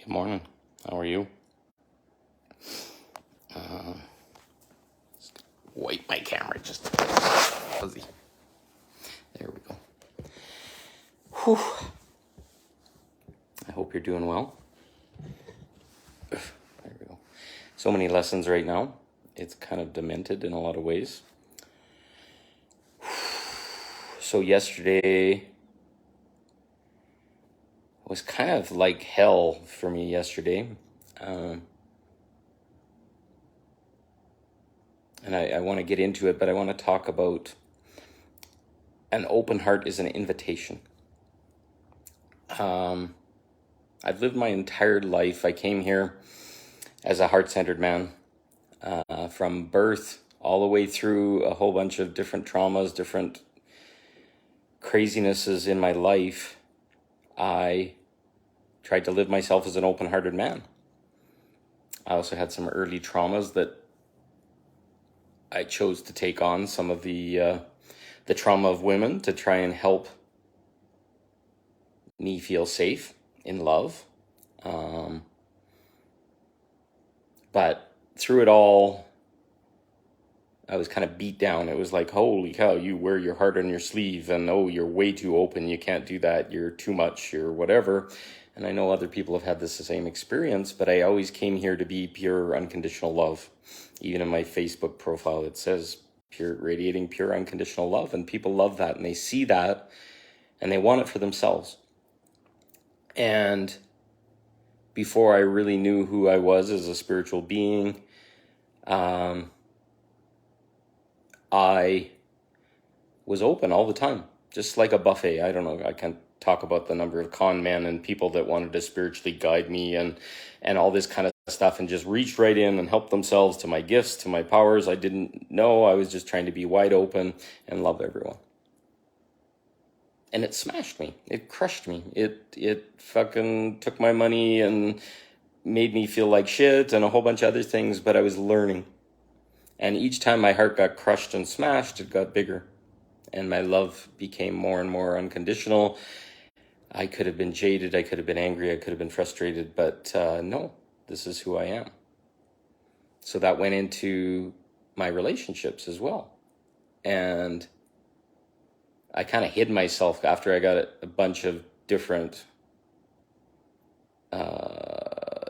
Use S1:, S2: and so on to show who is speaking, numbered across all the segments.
S1: Good morning. How are you? Uh, Wipe my camera just fuzzy. There we go. Whew. I hope you're doing well. There we go. So many lessons right now. It's kind of demented in a lot of ways. So yesterday was kind of like hell for me yesterday. And I want to get into it, but I want to talk about an open heart is an invitation. I've lived my entire life. I came here as a heart-centered man, from birth all the way through a whole bunch of different traumas, different crazinesses in my life. I tried to live myself as an open-hearted man. I also had some early traumas that I chose to take on some of the trauma of women to try and help me feel safe in love. But through it all, I was kind of beat down. It was like, holy cow, you wear your heart on your sleeve, and oh, you're way too open. You can't do that. You're too much. You're whatever. And I know other people have had this the same experience, but I always came here to be pure, unconditional love. Even in my Facebook profile, it says pure, radiating pure, unconditional love. And people love that, and they see that, and they want it for themselves. And before I really knew who I was as a spiritual being, I was open all the time, just like a buffet. I don't know, I can't talk about the number of con men and people that wanted to spiritually guide me and all this kind of stuff, and just reached right in and helped themselves to my gifts, to my powers. I didn't know. I was just trying to be wide open and love everyone. And it smashed me. It crushed me. It fucking took my money and made me feel like shit and a whole bunch of other things, but I was learning. And each time my heart got crushed and smashed, it got bigger. And my love became more and more unconditional. I could have been jaded, I could have been angry, I could have been frustrated, but no, this is who I am. So that went into my relationships as well. And I kind of hid myself after I got a bunch of different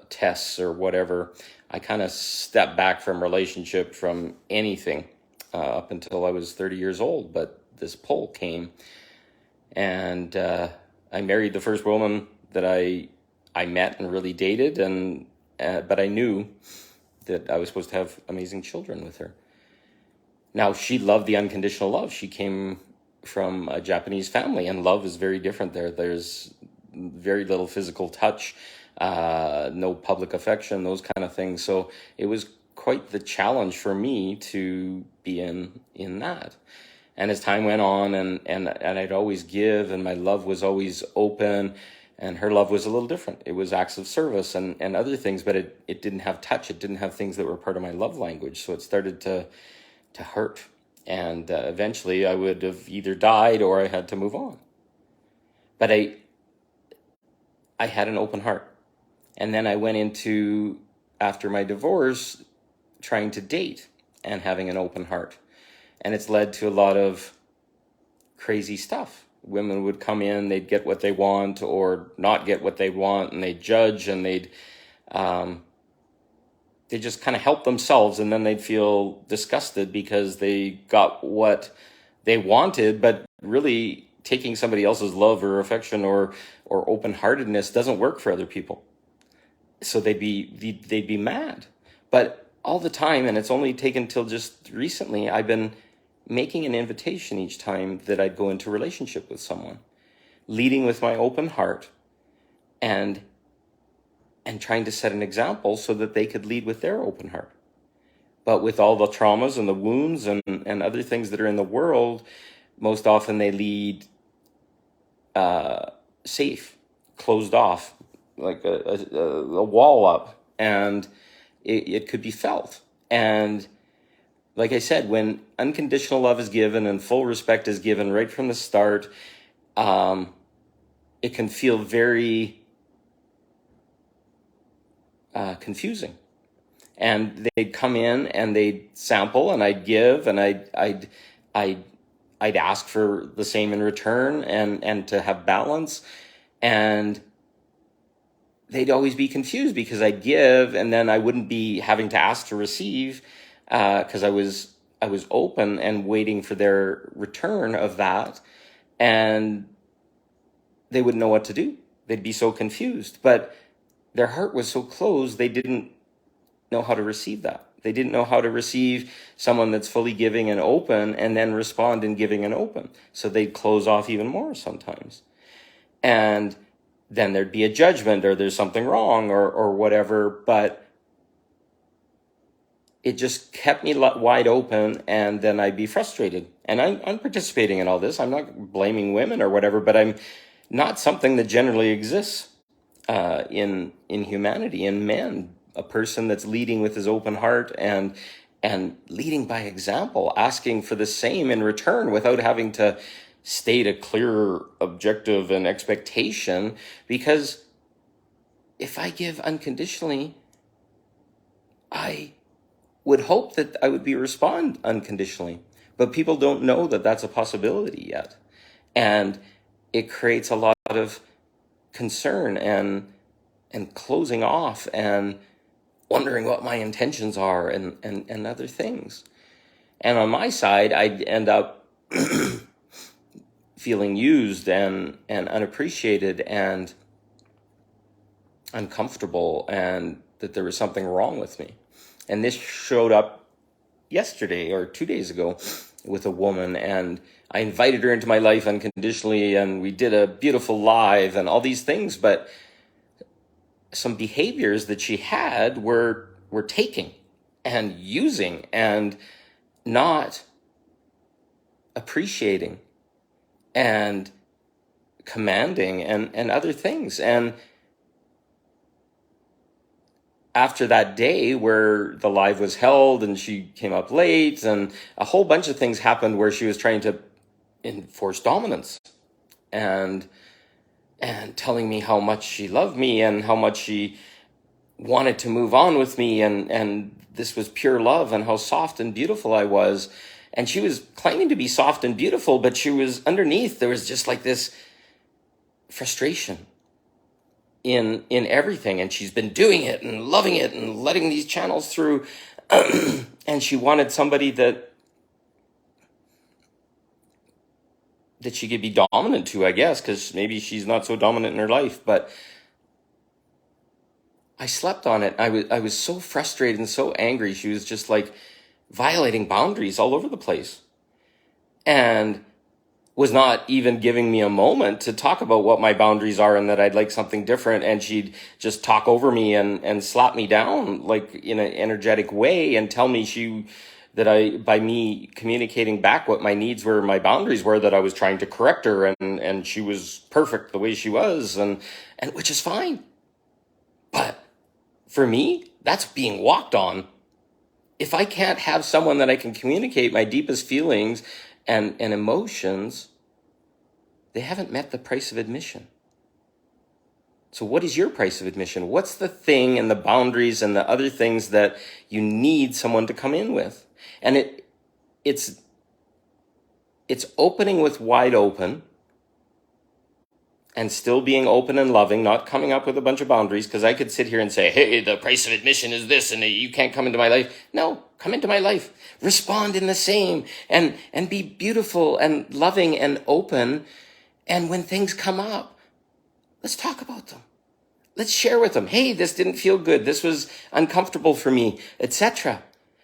S1: tests or whatever. I kind of stepped back from relationship, from anything, up until I was 30 years old. But this pull came, and I married the first woman that I met and really dated, and but I knew that I was supposed to have amazing children with her. Now, she loved the unconditional love. She came from a Japanese family, and love is very different there. There's very little physical touch, no public affection, those kind of things. So it was quite the challenge for me to be in that. And as time went on, and I'd always give, and my love was always open, and her love was a little different. It was acts of service and other things, but it didn't have touch. It didn't have things that were part of my love language. So it started to hurt. And eventually I would have either died or I had to move on. But I had an open heart. And then I went into, after my divorce, trying to date and having an open heart. And it's led to a lot of crazy stuff. Women would come in, they'd get what they want or not get what they want, and they'd judge, and they'd just kind of help themselves, and then they'd feel disgusted because they got what they wanted, but really taking somebody else's love or affection or open-heartedness doesn't work for other people. So they'd be mad. But all the time, and it's only taken till just recently, I've been making an invitation each time that I'd go into a relationship with someone, leading with my open heart and trying to set an example so that they could lead with their open heart. But with all the traumas and the wounds and other things that are in the world, most often they lead safe, closed off, like a wall up, and it could be felt. And like I said, when unconditional love is given and full respect is given right from the start, it can feel very confusing. And they'd come in and they'd sample, and I'd give, and I'd ask for the same in return, and to have balance. And they'd always be confused because I'd give, and then I wouldn't be having to ask to receive, because I was open and waiting for their return of that, and they wouldn't know what to do. They'd be so confused, but their heart was so closed, they didn't know how to receive that. They didn't know how to receive someone that's fully giving and open, and then respond in giving and open. So they'd close off even more sometimes. And then there'd be a judgment, or there's something wrong, or whatever, but it just kept me wide open, and then I'd be frustrated. And I'm participating in all this. I'm not blaming women or whatever, but I'm not something that generally exists in humanity, in men. A person that's leading with his open heart and leading by example, asking for the same in return without having to state a clear objective and expectation. Because if I give unconditionally, I would hope that I would respond unconditionally. But people don't know that that's a possibility yet. And it creates a lot of concern and closing off and wondering what my intentions are, and other things. And on my side, I'd end up feeling used and unappreciated and uncomfortable, and that there was something wrong with me. And this showed up yesterday or 2 days ago with a woman, and I invited her into my life unconditionally, and we did a beautiful live and all these things, but some behaviors that she had were taking and using and not appreciating and commanding and other things. And after that day where the live was held and she came up late, and a whole bunch of things happened where she was trying to enforce dominance and telling me how much she loved me and how much she wanted to move on with me, and this was pure love, and how soft and beautiful I was. And she was claiming to be soft and beautiful, but she was underneath, there was just like this frustration in everything. And she's been doing it and loving it and letting these channels through. And she wanted somebody that she could be dominant to, I guess, because maybe she's not so dominant in her life. But I slept on it. I was so frustrated and so angry. She was just like violating boundaries all over the place, and was not even giving me a moment to talk about what my boundaries are and that I'd like something different. And she'd just talk over me and slap me down like in an energetic way, and tell me that by me communicating back what my needs were, my boundaries were, that I was trying to correct her, and she was perfect the way she was, and which is fine. But for me, that's being walked on. If I can't have someone that I can communicate my deepest feelings and emotions, they haven't met the price of admission. So what is your price of admission? What's the thing and the boundaries and the other things that you need someone to come in with? And it's opening with wide open, and still being open and loving, not coming up with a bunch of boundaries, because I could sit here and say, hey, the price of admission is this, and you can't come into my life. No, come into my life. Respond in the same, and be beautiful and loving and open. And when things come up, let's talk about them. Let's share with them. Hey, this didn't feel good. This was uncomfortable for me, etc.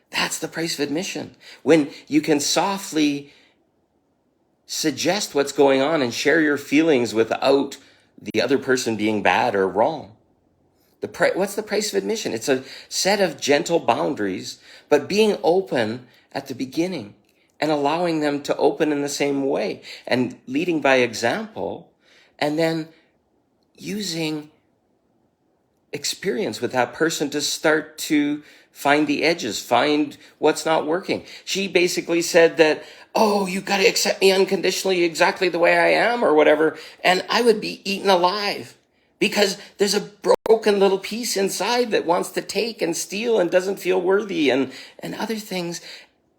S1: That's the price of admission. When you can softly suggest what's going on and share your feelings without the other person being bad or wrong. What's the price of admission? It's a set of gentle boundaries, but being open at the beginning and allowing them to open in the same way, and leading by example, and then using experience with that person to start to find the edges, find what's not working. She basically said that, oh, you got to accept me unconditionally exactly the way I am, or whatever. And I would be eaten alive because there's a broken little piece inside that wants to take and steal and doesn't feel worthy and other things.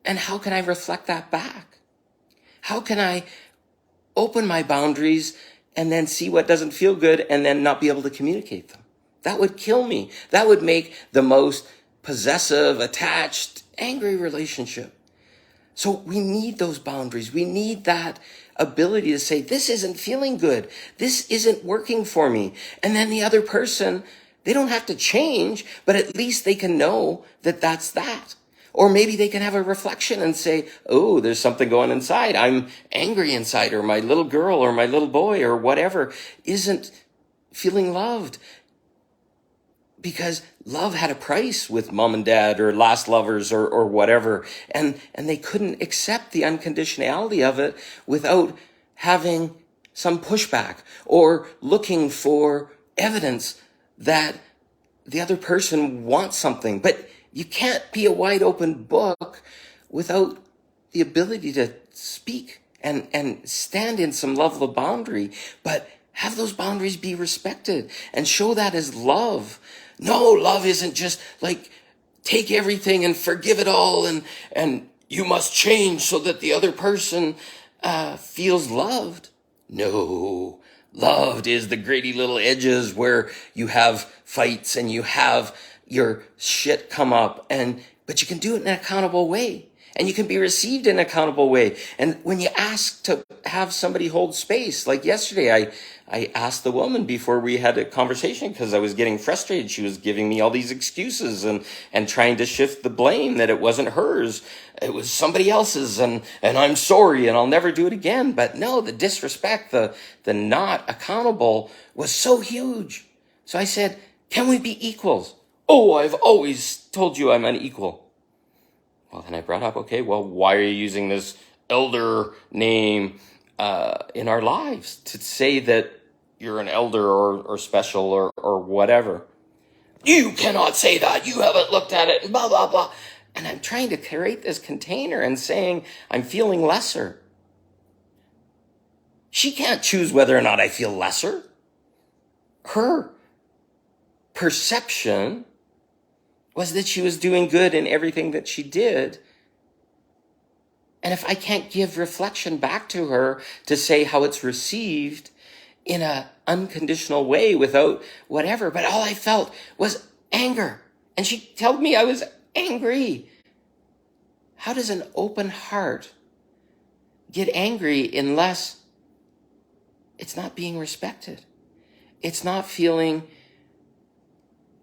S1: And how can I reflect that back? How can I open my boundaries and then see what doesn't feel good and then not be able to communicate them? That would kill me. That would make the most possessive, attached, angry relationship. So we need those boundaries. We need that ability to say, this isn't feeling good. This isn't working for me. And then the other person, they don't have to change, but at least they can know that that's that. Or maybe they can have a reflection and say, oh, there's something going inside. I'm angry inside, or my little girl or my little boy or whatever isn't feeling loved. Because love had a price with mom and dad or last lovers or whatever. And they couldn't accept the unconditionality of it without having some pushback or looking for evidence that the other person wants something. But you can't be a wide open book without the ability to speak and stand in some level of boundary, but have those boundaries be respected and show that as love. No, love isn't just like take everything and forgive it all and you must change so that the other person feels loved. No, loved is the gritty little edges where you have fights and you have your shit come up, but you can do it in an accountable way. And you can be received in an accountable way. And when you ask to have somebody hold space, like yesterday, I asked the woman before we had a conversation because I was getting frustrated. She was giving me all these excuses and trying to shift the blame that it wasn't hers. It was somebody else's and I'm sorry and I'll never do it again. But no, the disrespect, the not accountable was so huge. So I said, can we be equals? Oh, I've always told you I'm unequal. Well, then I brought up, okay, well, why are you using this elder name in our lives to say that you're an elder or special or whatever? You cannot say that. You haven't looked at it, blah, blah, blah. And I'm trying to create this container and saying I'm feeling lesser. She can't choose whether or not I feel lesser. Her perception was that she was doing good in everything that she did. And if I can't give reflection back to her to say how it's received in an unconditional way without whatever, but all I felt was anger. And she told me I was angry. How does an open heart get angry unless it's not being respected? It's not feeling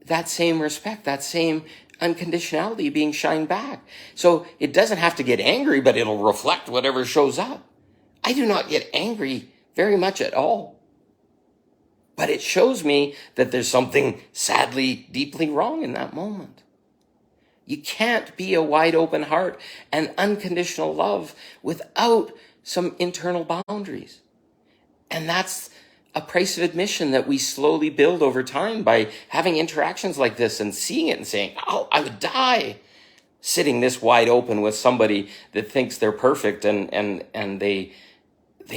S1: that same respect, that same unconditionality being shined back. So it doesn't have to get angry, but it'll reflect whatever shows up. I do not get angry very much at all. But it shows me that there's something sadly, deeply wrong in that moment. You can't be a wide open heart and unconditional love without some internal boundaries. And that's a price of admission that we slowly build over time by having interactions like this and seeing it and saying, oh, I would die sitting this wide open with somebody that thinks they're perfect and they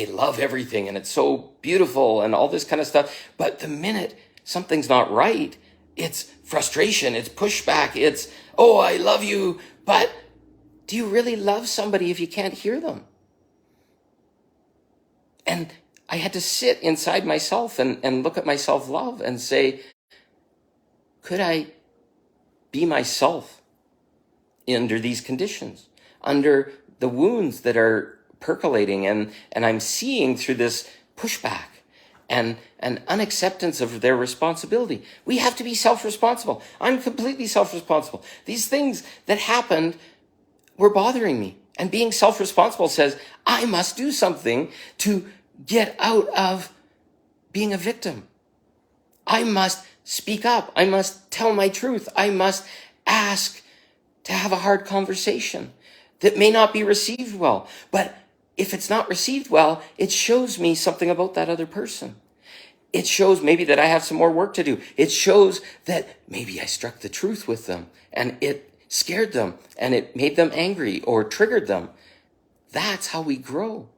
S1: love everything and it's so beautiful and all this kind of stuff. But the minute something's not right, it's frustration, it's pushback, it's, oh, I love you, but do you really love somebody if you can't hear them? And I had to sit inside myself and look at my self-love and say, could I be myself under these conditions, under the wounds that are percolating and I'm seeing through this pushback and an unacceptance of their responsibility? We have to be self-responsible. I'm completely self-responsible. These things that happened were bothering me. And being self-responsible says, I must do something to get out of being a victim. I must speak up. I must tell my truth. I must ask to have a hard conversation that may not be received well. But if it's not received well, it shows me something about that other person. It shows maybe that I have some more work to do. It shows that maybe I struck the truth with them and it scared them and it made them angry or triggered them. That's how we grow.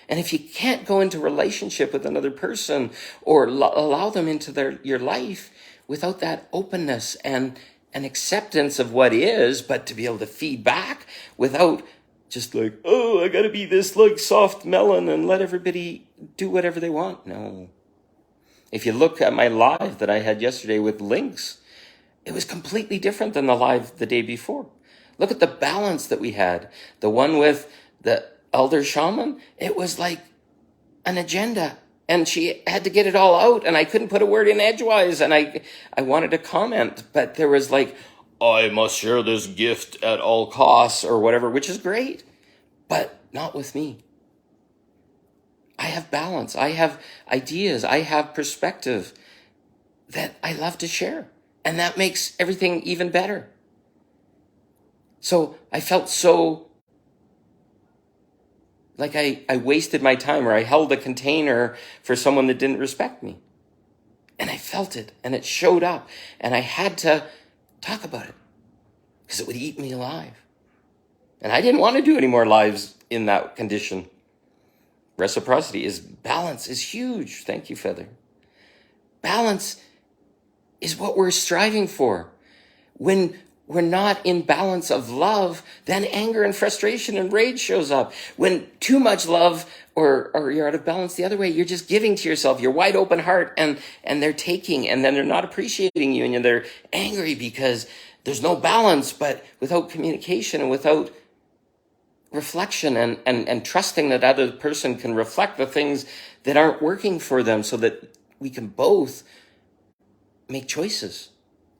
S1: And if you can't go into relationship with another person or allow them into your life without that openness and an acceptance of what is, but to be able to feed back without just like, oh, I gotta be this like soft melon and let everybody do whatever they want. No. If you look at my live that I had yesterday with Lynx, it was completely different than the live the day before. Look at the balance that we had. The one with the elder shaman, it was like an agenda. And she had to get it all out, and I couldn't put a word in edgewise, and I wanted to comment, but there was like, I must share this gift at all costs or whatever, which is great, but not with me. I have balance. I have ideas. I have perspective that I love to share, and that makes everything even better. So I felt so like I wasted my time, or I held a container for someone that didn't respect me. And I felt it, and it showed up, and I had to talk about it because it would eat me alive. And I didn't want to do any more lives in that condition. Reciprocity balance is huge. Thank you, Feather. Balance is what we're striving for. When we're not in balance of love, then anger and frustration and rage shows up. When too much love or you're out of balance the other way, you're just giving to yourself, your wide open heart, and they're taking, and then they're not appreciating you, and they're angry because there's no balance. But without communication and without reflection and trusting that other person can reflect the things that aren't working for them so that we can both make choices.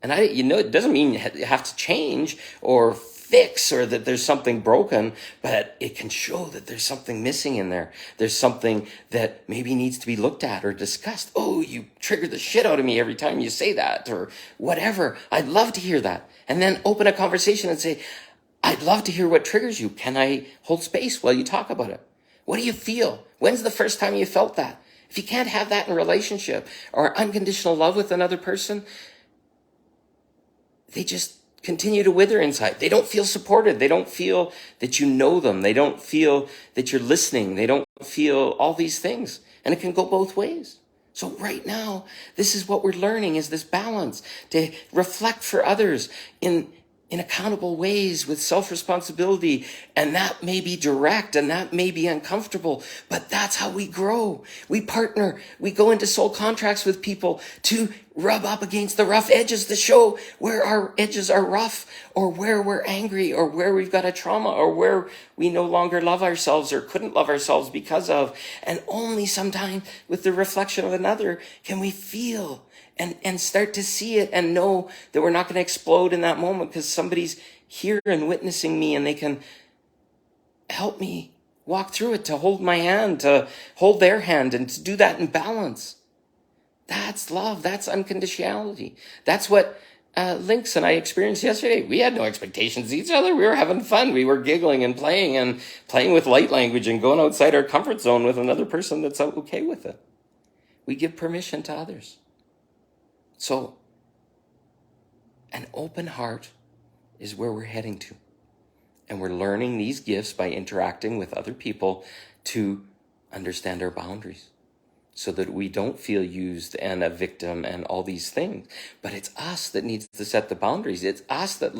S1: And it doesn't mean you have to change or fix or that there's something broken, but it can show that there's something missing in there. There's something that maybe needs to be looked at or discussed. Oh, you trigger the shit out of me every time you say that or whatever. I'd love to hear that. And then open a conversation and say, I'd love to hear what triggers you. Can I hold space while you talk about it? What do you feel? When's the first time you felt that? If you can't have that in a relationship or unconditional love with another person, they just continue to wither inside. They don't feel supported. They don't feel that you know them. They don't feel that you're listening. They don't feel all these things. And it can go both ways. So right now, this is what we're learning, is this balance to reflect for others in accountable ways with self-responsibility. And that may be direct and that may be uncomfortable, but that's how we grow. We partner. We go into soul contracts with people to rub up against the rough edges to show where our edges are rough or where we're angry or where we've got a trauma or where we no longer love ourselves or couldn't love ourselves because of. And only sometimes with the reflection of another can we feel and start to see it and know that we're not going to explode in that moment because somebody's here and witnessing me and they can help me walk through it, to hold my hand, to hold their hand, and to do that in balance. That's love. That's unconditionality. That's what Lynx and I experienced yesterday. We had no expectations of each other. We were having fun. We were giggling and playing with light language and going outside our comfort zone with another person that's okay with it. We give permission to others. So, an open heart is where we're heading to. And we're learning these gifts by interacting with other people to understand our boundaries so that we don't feel used and a victim and all these things. But it's us that needs to set the boundaries. It's us that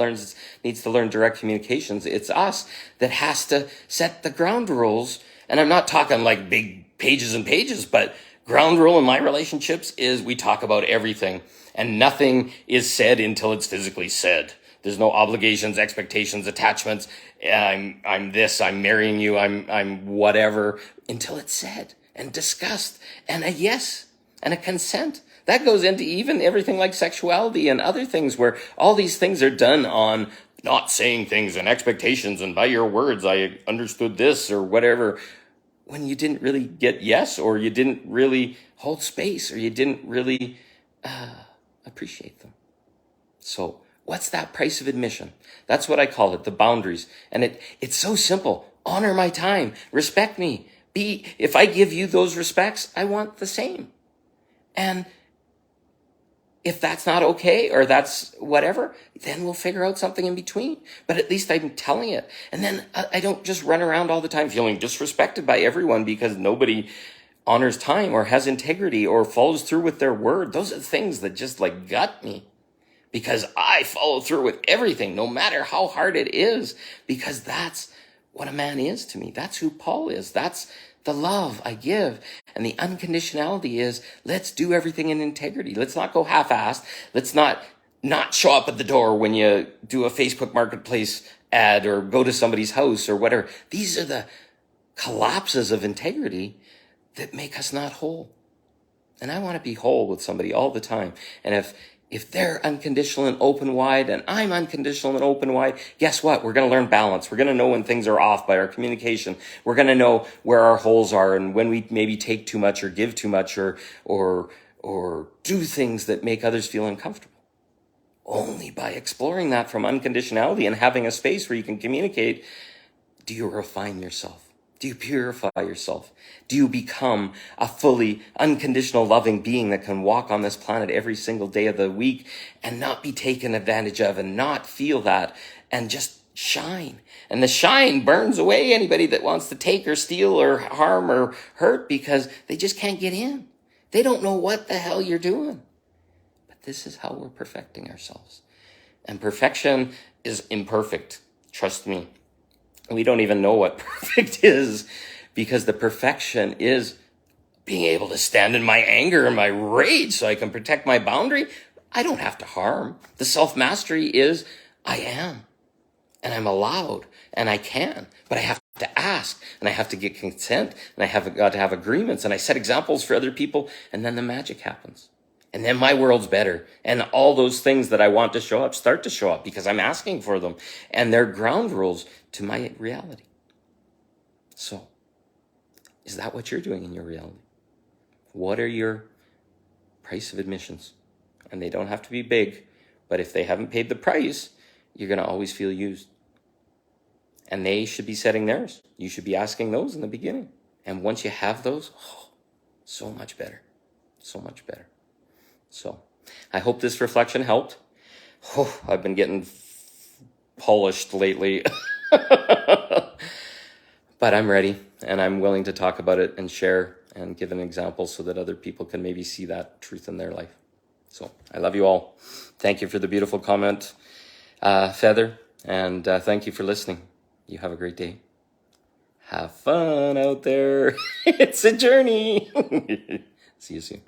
S1: needs to learn direct communications. It's us that has to set the ground rules. And I'm not talking like big pages and pages, but ground rule in my relationships is we talk about everything and nothing is said until it's physically said. There's no obligations, expectations, attachments. I'm this, I'm marrying you, I'm whatever, until it's said and discussed and a yes and a consent. That goes into even everything like sexuality and other things where all these things are done on not saying things and expectations and by your words, I understood this or whatever. When you didn't really get yes, or you didn't really hold space, or you didn't really appreciate them. So what's that price of admission? That's what I call it, the boundaries. And it's so simple. Honor my time. Respect me. If I give you those respects, I want the same. And If that's not okay or that's whatever, then we'll figure out something in between. But at least I'm telling it. And then I don't just run around all the time feeling disrespected by everyone because nobody honors time or has integrity or follows through with their word. Those are things that just like gut me, because I follow through with everything, no matter how hard it is, because that's what a man is to me. That's who Paul is. That's the love I give. And the unconditionality is, let's do everything in integrity. Let's not go half-assed. Let's not show up at the door when you do a Facebook Marketplace ad or go to somebody's house or whatever. These are the collapses of integrity that make us not whole. And I want to be whole with somebody all the time. And if they're unconditional and open wide and I'm unconditional and open wide, guess what? We're going to learn balance. We're going to know when things are off by our communication. We're going to know where our holes are and when we maybe take too much or give too much or do things that make others feel uncomfortable. Only by exploring that from unconditionality and having a space where you can communicate, do you refine yourself? Do you purify yourself? Do you become a fully unconditional loving being that can walk on this planet every single day of the week and not be taken advantage of and not feel that and just shine? And the shine burns away anybody that wants to take or steal or harm or hurt because they just can't get in. They don't know what the hell you're doing. But this is how we're perfecting ourselves. And perfection is imperfect. Trust me. We don't even know what perfect is, because the perfection is being able to stand in my anger and my rage so I can protect my boundary. I don't have to harm. The self-mastery is I am, and I'm allowed, and I can, but I have to ask, and I have to get consent, and I have got to have agreements, and I set examples for other people, and then the magic happens. And then my world's better. And all those things that I want to show up start to show up because I'm asking for them. And they're ground rules to my reality. So, is that what you're doing in your reality? What are your price of admissions? And they don't have to be big, but if they haven't paid the price, you're going to always feel used. And they should be setting theirs. You should be asking those in the beginning. And once you have those, so much better. So much better. So, I hope this reflection helped. I've been getting polished lately. But I'm ready, and I'm willing to talk about it and share and give an example so that other people can maybe see that truth in their life. So, I love you all. Thank you for the beautiful comment, Feather, and thank you for listening. You have a great day. Have fun out there. It's a journey. See you soon.